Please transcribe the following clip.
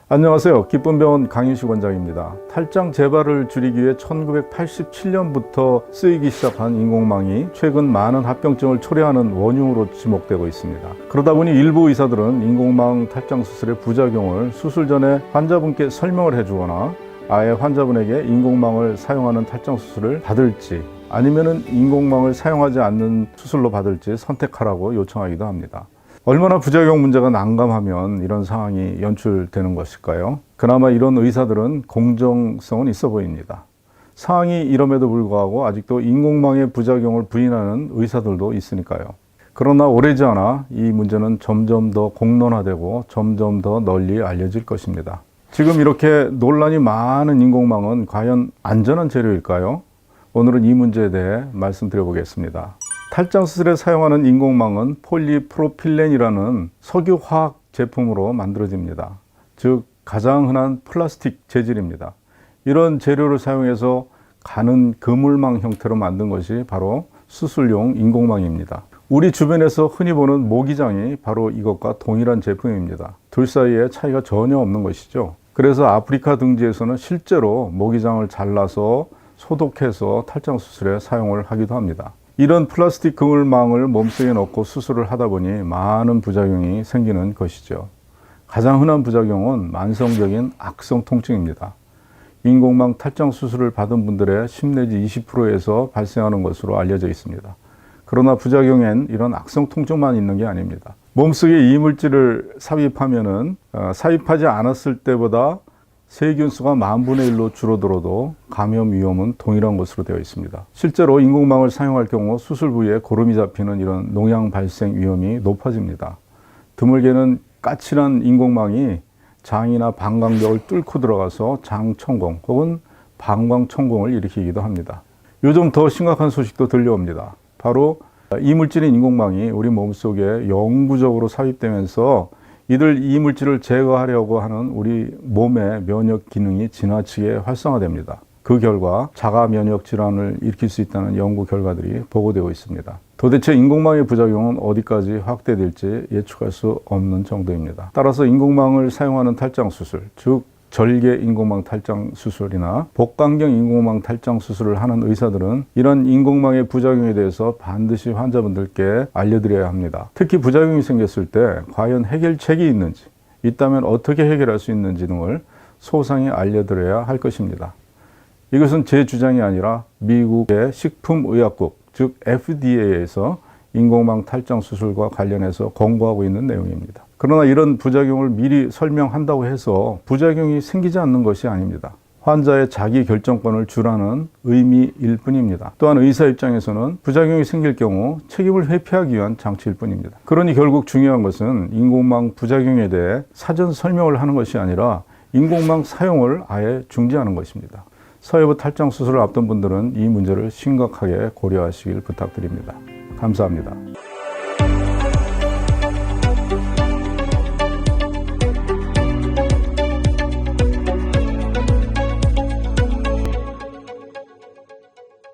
안녕하세요. 기쁨병원 강인식 원장입니다. 탈장 재발을 줄이기 위해 1987년부터 쓰이기 시작한 인공망이 최근 많은 합병증을 초래하는 원흉으로 지목되고 있습니다. 그러다 보니 일부 의사들은 인공망 탈장 수술의 부작용을 수술 전에 환자분께 설명을 해주거나 아예 환자분에게 인공망을 사용하는 탈장 수술을 받을지 아니면은 인공망을 사용하지 않는 수술로 받을지 선택하라고 요청하기도 합니다. 얼마나 부작용 문제가 난감하면 이런 상황이 연출되는 것일까요? 그나마 이런 의사들은 공정성은 있어 보입니다. 상황이 이럼에도 불구하고 아직도 인공망의 부작용을 부인하는 의사들도 있으니까요. 그러나 오래지 않아 이 문제는 점점 더 공론화되고 점점 더 널리 알려질 것입니다. 지금 이렇게 논란이 많은 인공망은 과연 안전한 재료일까요? 오늘은 이 문제에 대해 말씀드려보겠습니다. 탈장 수술에 사용하는 인공망은 폴리프로필렌이라는 석유화학 제품으로 만들어집니다. 즉 가장 흔한 플라스틱 재질입니다. 이런 재료를 사용해서 가는 그물망 형태로 만든 것이 바로 수술용 인공망입니다. 우리 주변에서 흔히 보는 모기장이 바로 이것과 동일한 제품입니다. 둘 사이에 차이가 전혀 없는 것이죠. 그래서 아프리카 등지에서는 실제로 모기장을 잘라서 소독해서 탈장 수술에 사용을 하기도 합니다. 이런 플라스틱 그물망을 몸속에 넣고 수술을 하다 보니 많은 부작용이 생기는 것이죠. 가장 흔한 부작용은 만성적인 악성 통증입니다. 인공망 탈장 수술을 받은 분들의 10 내지 20%에서 발생하는 것으로 알려져 있습니다. 그러나 부작용엔 이런 악성 통증만 있는 게 아닙니다. 몸속에 이물질을 삽입하면은 삽입하지 않았을 때보다 세균수가 10,000분의 1로 줄어들어도 감염 위험은 동일한 것으로 되어 있습니다. 실제로 인공망을 사용할 경우 수술 부위에 고름이 잡히는 이런 농양 발생 위험이 높아집니다. 드물게는 까칠한 인공망이 장이나 방광벽을 뚫고 들어가서 장천공 혹은 방광천공을 일으키기도 합니다. 요즘 더 심각한 소식도 들려옵니다. 바로 이물질인 인공망이 우리 몸속에 영구적으로 삽입되면서 이들 이물질을 제거하려고 하는 우리 몸의 면역 기능이 지나치게 활성화됩니다. 그 결과 자가 면역 질환을 일으킬 수 있다는 연구 결과들이 보고되고 있습니다. 도대체 인공망의 부작용은 어디까지 확대될지 예측할 수 없는 정도입니다. 따라서 인공망을 사용하는 탈장 수술, 즉 절개 인공망 탈장 수술이나 복강경 인공망 탈장 수술을 하는 의사들은 이런 인공망의 부작용에 대해서 반드시 환자분들께 알려드려야 합니다. 특히 부작용이 생겼을 때 과연 해결책이 있는지, 있다면 어떻게 해결할 수 있는지 등을 소상히 알려드려야 할 것입니다. 이것은 제 주장이 아니라 미국의 식품의약국, 즉 FDA에서 인공망 탈장 수술과 관련해서 권고하고 있는 내용입니다. 그러나 이런 부작용을 미리 설명한다고 해서 부작용이 생기지 않는 것이 아닙니다. 환자의 자기 결정권을 주라는 의미일 뿐입니다. 또한 의사 입장에서는 부작용이 생길 경우 책임을 회피하기 위한 장치일 뿐입니다. 그러니 결국 중요한 것은 인공망 부작용에 대해 사전 설명을 하는 것이 아니라 인공망 사용을 아예 중지하는 것입니다. 서해부 탈장 수술을 앞둔 분들은 이 문제를 심각하게 고려하시길 부탁드립니다. 감사합니다.